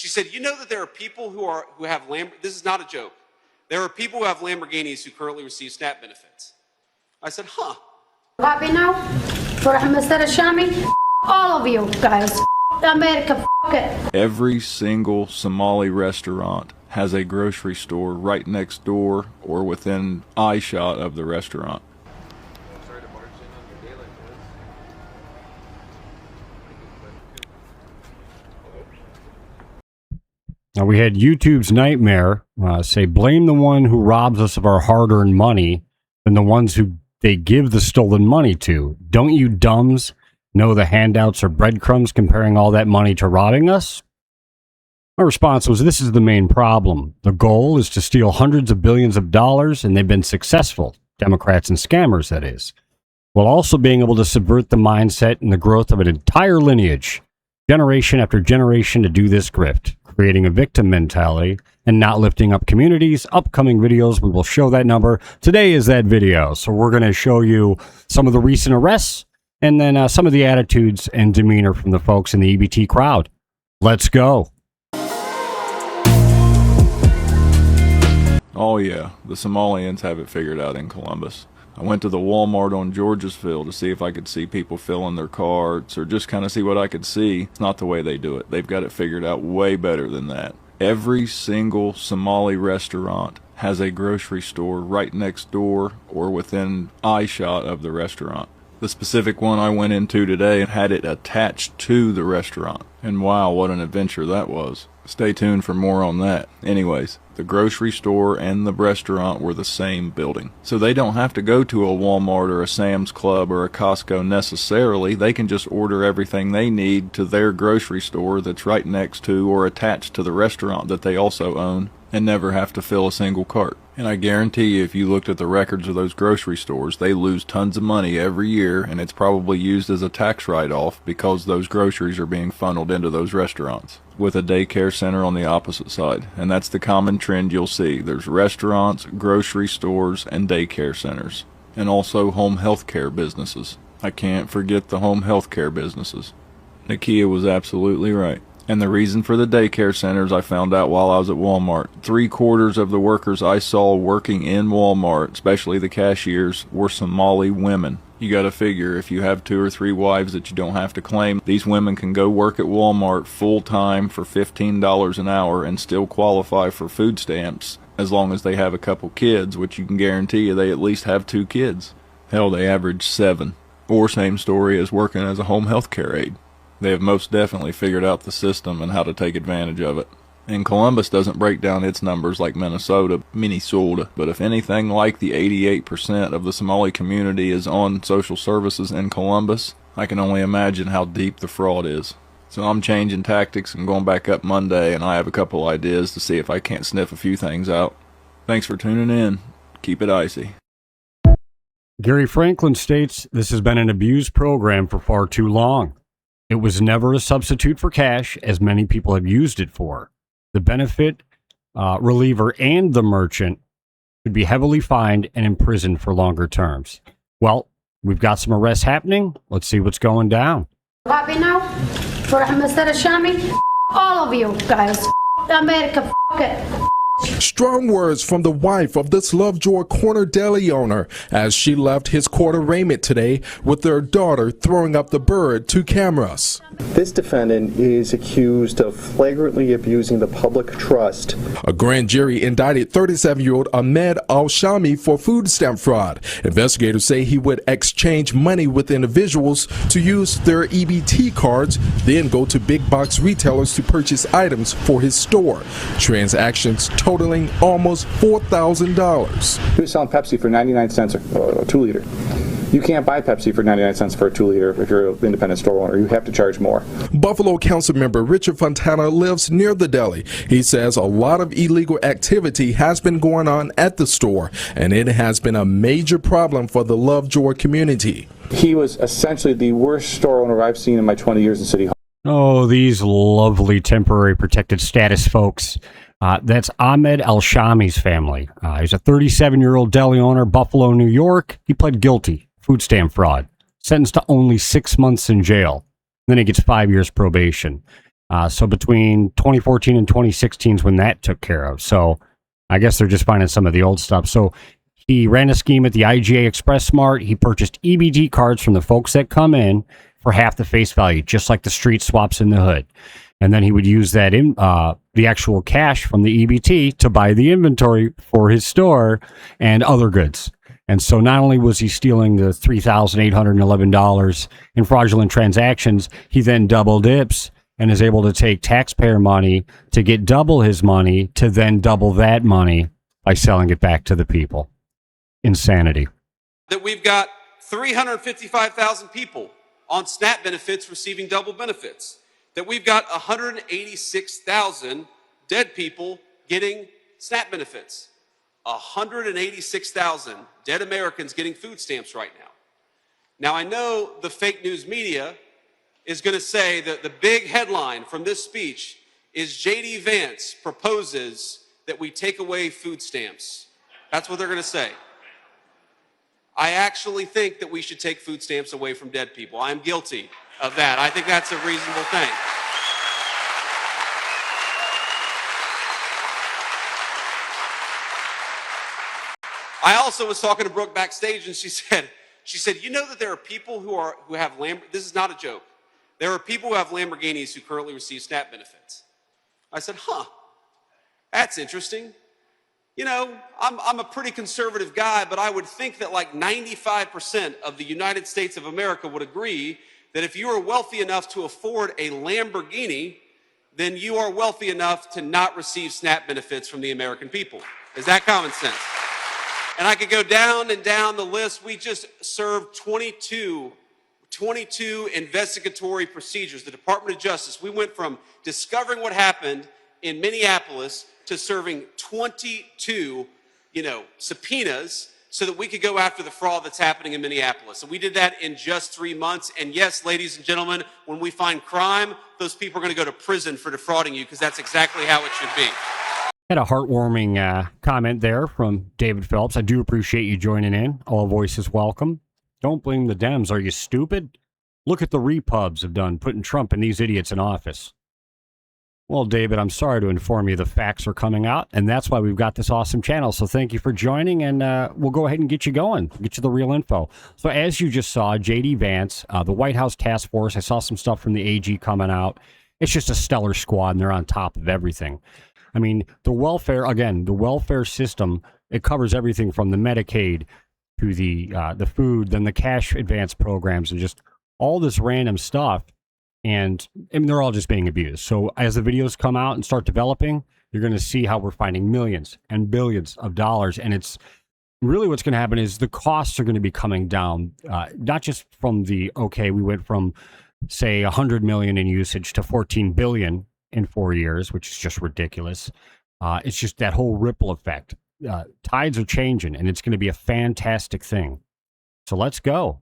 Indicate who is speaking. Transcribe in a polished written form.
Speaker 1: She said, you know that there are people who have this is not a joke. There are people who have Lamborghinis who currently receive SNAP benefits. I said, huh.
Speaker 2: Happy now? For Mr. Shami? All of you guys. America, it.
Speaker 3: Every single Somali restaurant has a grocery store right next door or within eyeshot of the restaurant.
Speaker 4: Now, we had YouTube's nightmare say, blame the one who robs us of our hard-earned money than the ones who they give the stolen money to. Don't you dumbs know the handouts are breadcrumbs comparing all that money to robbing us? My response was, this is the main problem. The goal is to steal hundreds of billions of dollars, and they've been successful. Democrats and scammers, that is. While also being able to subvert the mindset and the growth of an entire lineage, generation after generation, to do this grift, creating a victim mentality and not lifting up communities. Upcoming videos, we will show that number. Today is that video. So we're going to show you some of the recent arrests and then some of the attitudes and demeanor from the folks in the EBT crowd. Let's go.
Speaker 3: Oh yeah, the Somalians have it figured out in Columbus. I went to the Walmart on Georgesville to see if I could see people filling their carts or just kind of see what I could see. It's not the way they do it. They've got it figured out way better than that. Every single Somali restaurant has a grocery store right next door or within eyeshot of the restaurant. The specific one I went into today had it attached to the restaurant. And wow, what an adventure that was. Stay tuned for more on that. Anyways, the grocery store and the restaurant were the same building. So they don't have to go to a Walmart or a Sam's Club or a Costco necessarily. They can just order everything they need to their grocery store that's right next to or attached to the restaurant that they also own and never have to fill a single cart. And I guarantee you, if you looked at the records of those grocery stores, they lose tons of money every year, and it's probably used as a tax write-off because those groceries are being funneled into those restaurants, with a daycare center on the opposite side. And that's the common trend you'll see. There's restaurants, grocery stores, and daycare centers, and also home health care businesses. I can't forget the home health care businesses. Nakia was absolutely right. And the reason for the daycare centers I found out while I was at Walmart. 3/4 of the workers I saw working in Walmart, especially the cashiers, were Somali women. You gotta figure, if you have 2 or 3 wives that you don't have to claim, these women can go work at Walmart full time for $15 an hour and still qualify for food stamps as long as they have a couple kids, which you can guarantee you they at least have 2 kids. Hell, they average 7. Or same story as working as a home health care aide. They have most definitely figured out the system and how to take advantage of it. And Columbus doesn't break down its numbers like Minnesota, but if anything like the 88% of the Somali community is on social services in Columbus, I can only imagine how deep the fraud is. So I'm changing tactics and going back up Monday, and I have a couple ideas to see if I can't sniff a few things out. Thanks for tuning in. Keep it icy.
Speaker 4: Gary Franklin states, this has been an abused program for far too long. It was never a substitute for cash, as many people have used it for. The benefit reliever and the merchant should be heavily fined and imprisoned for longer terms. Well, we've got some arrests happening. Let's see what's going down.
Speaker 2: Happy now? For Mr. Shami? All of you guys. America, it.
Speaker 5: Strong words from the wife of this Lovejoy Corner Deli owner as she left his court arraignment today with their daughter throwing up the bird to cameras.
Speaker 6: This defendant is accused of flagrantly abusing the public trust.
Speaker 5: A grand jury indicted 37-year-old Ahmed Al-Shami for food stamp fraud. Investigators say he would exchange money with individuals to use their EBT cards, then go to big box retailers to purchase items for his store. Transactions totaling almost $4,000.
Speaker 6: He was selling Pepsi for 99 cents a 2-liter. You can't buy Pepsi for 99 cents for a 2-liter if you're an independent store owner. You have to charge more.
Speaker 5: Buffalo Council member Richard Fontana lives near the deli. He says a lot of illegal activity has been going on at the store, and it has been a major problem for the Lovejoy community.
Speaker 6: He was essentially the worst store owner I've seen in my 20 years in City Hall.
Speaker 4: Oh, these lovely temporary protected status folks. That's Ahmed Al-Shami's family. He's a 37-year-old deli owner, Buffalo, New York. He pled guilty. Food stamp fraud, sentenced to only 6 months in jail. Then he gets 5 years probation. So between 2014 and 2016 is when that took care of. So I guess they're just finding some of the old stuff. So he ran a scheme at the IGA Express Smart. He purchased EBT cards from the folks that come in for half the face value, just like the street swaps in the hood. And then he would use that in the actual cash from the EBT to buy the inventory for his store and other goods. And so not only was he stealing the $3,811 in fraudulent transactions, he then double dips and is able to take taxpayer money to get double his money to then double that money by selling it back to the people. Insanity.
Speaker 1: That we've got 355,000 people on SNAP benefits receiving double benefits. That we've got 186,000 dead people getting SNAP benefits. 186,000 dead Americans getting food stamps right now. Now, I know the fake news media is going to say that the big headline from this speech is J.D. Vance proposes that we take away food stamps. That's what they're going to say. I actually think that we should take food stamps away from dead people. I'm guilty of that. I think that's a reasonable thing. I also was talking to Brooke backstage, and she said, you know that there are people who have this is not a joke. There are people who have Lamborghinis who currently receive SNAP benefits. I said, that's interesting. You know, I'm a pretty conservative guy, but I would think that like 95% of the United States of America would agree that if you are wealthy enough to afford a Lamborghini, then you are wealthy enough to not receive SNAP benefits from the American people. Is that common sense? And I could go down and down the list. We just served 22 investigatory procedures. The Department of Justice, we went from discovering what happened in Minneapolis to serving 22, subpoenas so that we could go after the fraud that's happening in Minneapolis. And we did that in just 3 months. And yes, ladies and gentlemen, when we find crime, those people are going to go to prison for defrauding you, because that's exactly how it should be.
Speaker 4: Had a heartwarming comment there from David Phelps. I do appreciate you joining in. All voices welcome. Don't blame the Dems. Are you stupid? Look at the repubs have done, putting Trump and these idiots in office. Well, David, I'm sorry to inform you the facts are coming out, and that's why we've got this awesome channel. So thank you for joining, and we'll go ahead and get you going, get you the real info. So as you just saw, J.D. Vance, the White House task force, I saw some stuff from the AG coming out. It's just a stellar squad, and they're on top of everything. I mean, the welfare system, it covers everything from the Medicaid to the food, then the cash advance programs, and just all this random stuff. And they're all just being abused. So as the videos come out and start developing, you're going to see how we're finding millions and billions of dollars. And it's really what's going to happen is the costs are going to be coming down, not just from we went from, say, 100 million in usage to 14 billion in 4 years, which is just ridiculous. It's just that whole ripple effect. Tides are changing, and it's going to be a fantastic thing. So let's go.